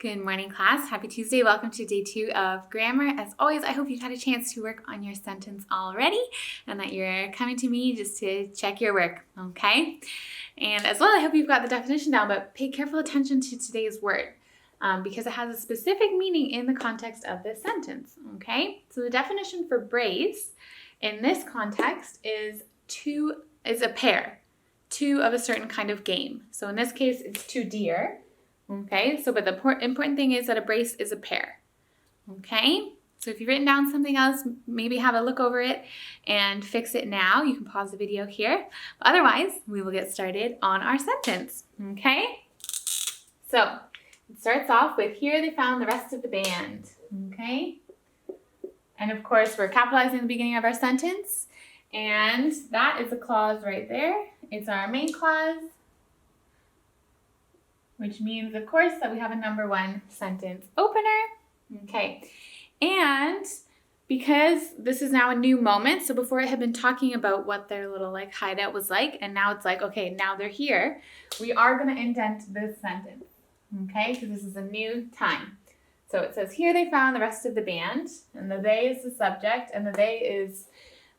Good morning, class. Happy Tuesday. Welcome to day 2 of grammar. As always, I hope you've had a chance to work on your sentence already and that you're coming to me just to check your work, okay? And as well, I hope you've got the definition down, but pay careful attention to today's word because it has a specific meaning in the context of this sentence, okay? So the definition for brace in this context is a pair, two of a certain kind of game. So in this case, it's two deer. Okay, so but the important thing is that a brace is a pair. Okay, so if you've written down something else, maybe have a look over it and fix it now. You can pause the video here. But otherwise, we will get started on our sentence. Okay, so it starts off with here they found the rest of the band. Okay, and of course we're capitalizing the beginning of our sentence, and that is a clause right there. It's our main clause, which means, of course, that we have a number 1 sentence opener. Okay, and because this is now a new moment, so before I had been talking about what their little hideout was like, and now it's okay, now they're here, we are going to indent this sentence, okay, because this is a new time. So it says, here they found the rest of the band, and the they is the subject, and the they is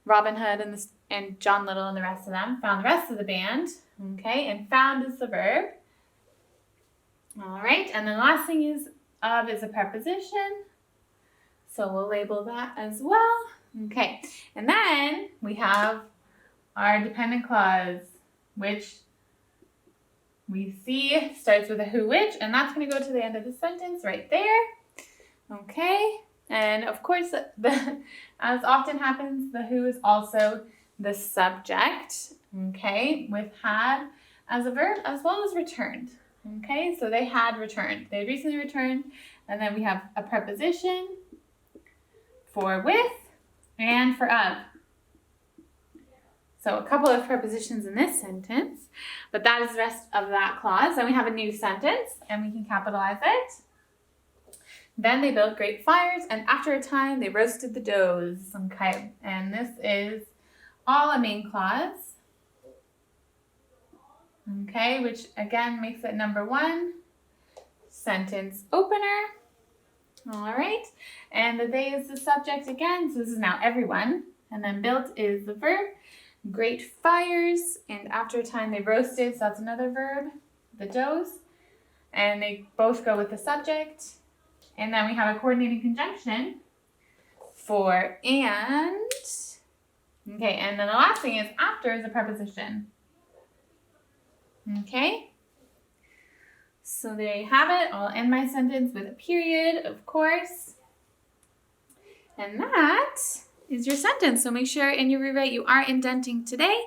Robin Hood and John Little and the rest of them, found the rest of the band, okay, and found is the verb. All right, and then the last thing is of is a preposition, so we'll label that as well. Okay, and then we have our dependent clause, which we see starts with a who, which, and that's going to go to the end of the sentence right there. Okay, and of course, as often happens, the who is also the subject, okay, with had as a verb as well as returned. Okay, so they had returned. They recently returned, and then we have a preposition for with and for of. So a couple of prepositions in this sentence, but that is the rest of that clause. Then we have a new sentence, and we can capitalize it. Then they built great fires, and after a time, they roasted the doughs. Okay, and this is all a main clause. Okay, which again makes it number 1 sentence opener. All right, and the they is the subject again, so this is now everyone. And then built is the verb. Great fires, and after a time they roasted, so that's another verb, the doughs. And they both go with the subject. And then we have a coordinating conjunction for and. Okay, and then the last thing is after is a preposition. Okay, so there you have it. I'll end my sentence with a period, of course. And that is your sentence. So make sure in your rewrite you are indenting today,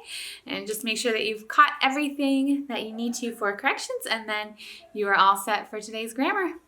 and just make sure that you've caught everything that you need to for corrections, and then you are all set for today's grammar.